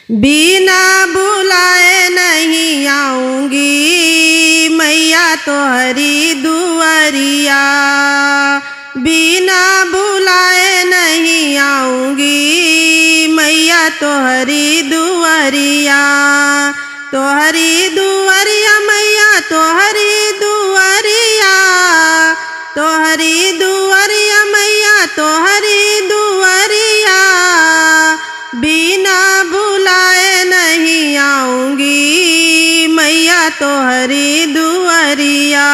बिना बुलाए नहीं आऊंगी मैया तोहरी दुआरिया, बिना बुलाए नहीं आऊंगी मैया तोहरी दुआरिया। तोहरी दुआरिया मैया तोहरी दुआरिया, तोहरी दुआरिया मैया तोहरी दुआरिया। बिना बुलाए नहीं आऊंगी मैया तोहरी दुआरिया,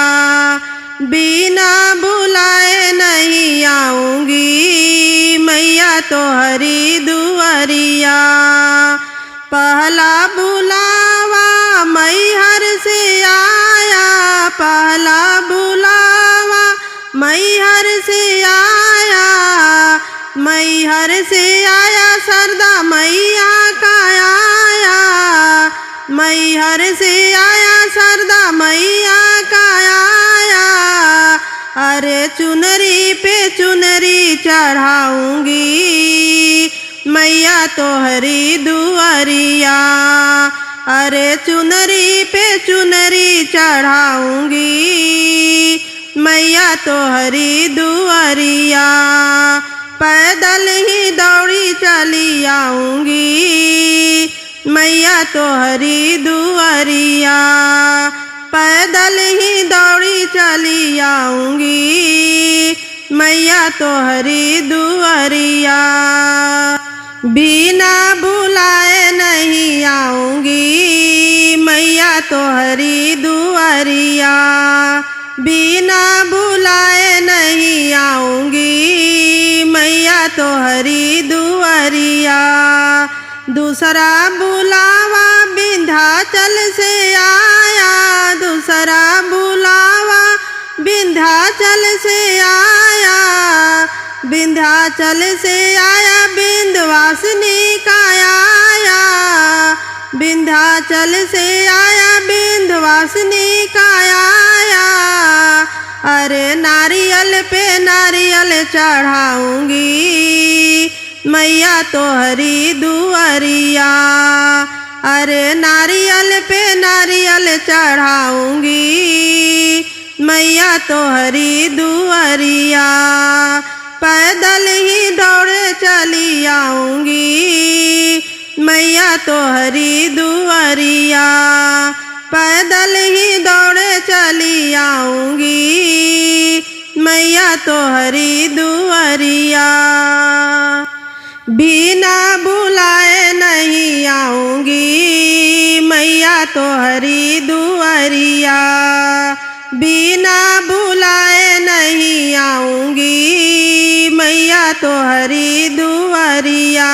बिना बुलाए नहीं आऊंगी मैया तोहरी दुआरिया। पहला बुलावा मैहर से आया, पहला बुलावा मैहर से आया, मैहर से आया सरदा मैया का आया, मैहर से आया सरदा मैया का आया। अरे चुनरी पे चुनरी चढ़ाऊंगी मैया तोहरी दुआरिया, अरे चुनरी पे चुनरी चढ़ाऊंगी मैया तोहरी दुआरिया। पैदल ही दौड़ी चली आऊंगी मैया तोहरी दुआरिया, पैदल ही दौड़ी चली आऊंगी मैया तोहरी दुआरिया। बिना बुलाए नहीं आऊंगी मैया तोहरी दुआरिया, बिना बुलाए नहीं आऊंगी मैया तोहरी दुआरिया। दूसरा बुलावा विंध्याचल से आया, दूसरा बुलावा विंध्याचल से आया, विंध्याचल से आया विंध्यवासिनी का आया, विंध्याचल से आया विंध्यवासिनी का आया। अरे नारियल पे नारियल चढ़ाऊंगी मैया तोहरी दुआरिया, अरे नारियल पे नारियल चढ़ाऊंगी मैया तोहरी दुआरिया। पैदल ही दौड़े चली आऊंगी मैया तोहरी दुआरिया, पैदल ही दौड़े चली आऊंगी मैया तोहरी दुआरिया। बिना बुलाए नहीं आऊंगी मैया तोहरी दुआरिया, बिना बुलाए नहीं आऊंगी मैया तोहरी दुआरिया।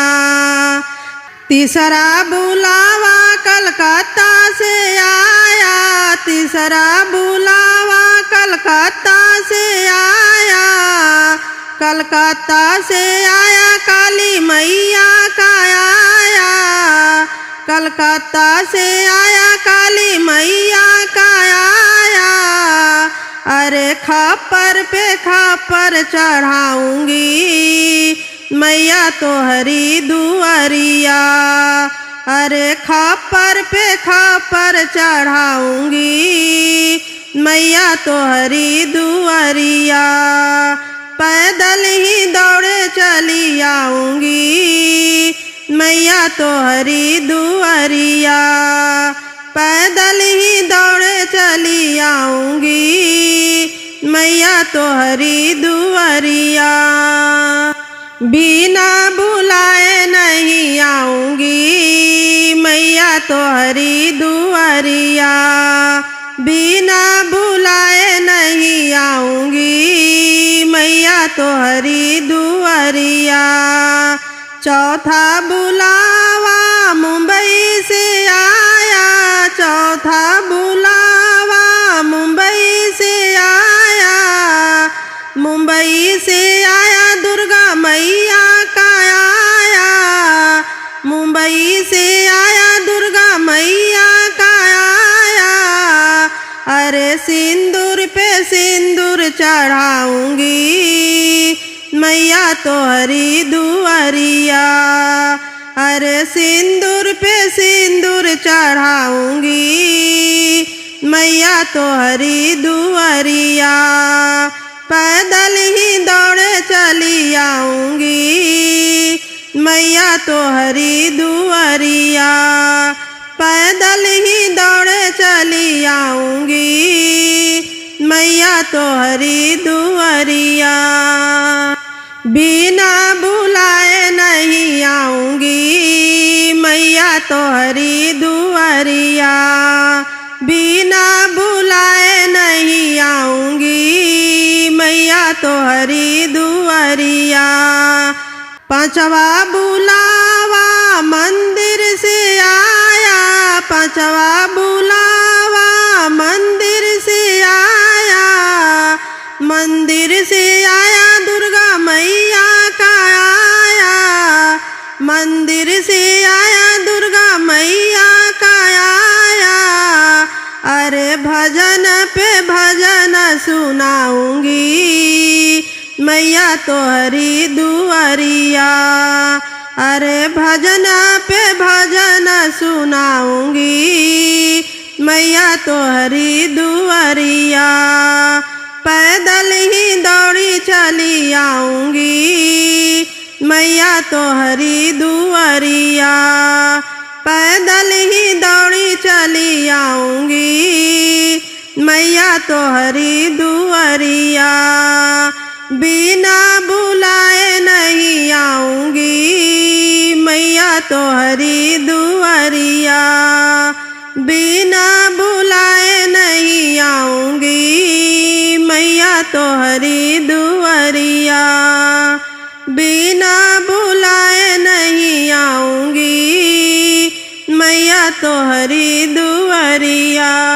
तीसरा बुलावा कलकत्ता से आया, तीसरा बुलावा कलकत्ता से आया, कलकत्ता से आया काली मैया का आया, कलकत्ता से आया काली मैया का आया। अरे खप्पर पे खप्पर चढ़ाऊंगी मैया तोहरी दुआरिया, अरे खप्पर पे खप्पर चढ़ाऊंगी मैया तोहरी दुआरिया। पैदल ही दौड़े चली आऊंगी मैया तोहरी दुआरिया, पैदल ही दौड़े चली आऊंगी मैया तोहरी दुआरिया। बिना बुलाए नहीं आऊंगी मैया तोहरी दुआरिया, बिना बुलाए नहीं आऊंगी मैया तोहरी दुआरिया। चौथा बुलावा मुंबई से आया, चौथा बुलावा मुंबई से आया, मुंबई से आया दुर्गा मैया का आया, मुंबई से आया दुर्गा मैया का आया। अरे सिंदूर पे सिंदूर चढ़ाऊंगी मैया तोहरी दुआरिया, अरे सिंदूर पे चढ़ाऊंगी मैया तोहरी दुआरिया। पैदल ही दौड़े चली आऊंगी मैया तोहरी दुआरिया। पैदल ही दौड़े चली आऊंगी मैया तोहरी दुआरिया। बिना बुलाए नहीं आऊंगी मैया तोहरी दुआरिया। बिना बुलाए नहीं आऊंगी मैया तोहरी दुआरिया। पांचवा बुलावा मंदिर से आया, पांचवा बुलावा मंदिर से आया। मंदिर से आया दुर्गा मैया का आया। मंदिर से आया दुर्गा मैया का आया। अरे भजन पे भजन सुनाऊंगी मैया तोहरी दुआरिया। अरे भजन पे भजन सुनाऊंगी मैया तोहरी दुआरिया। पैदल ही दौड़ी चली आऊंगी मैया तोहरी दुआरिया। पैदल ही दौड़ी चली आऊंगी मैया तोहरी दुआरिया। बिना बुलाए नहीं आऊंगी मैया तोहरी दुआरिया। बिना बुलाए नहीं आऊंगी मैया तोहरी दुआरिया। बिना बुलाए नहीं आऊंगी मैया तोहरी दुआरिया।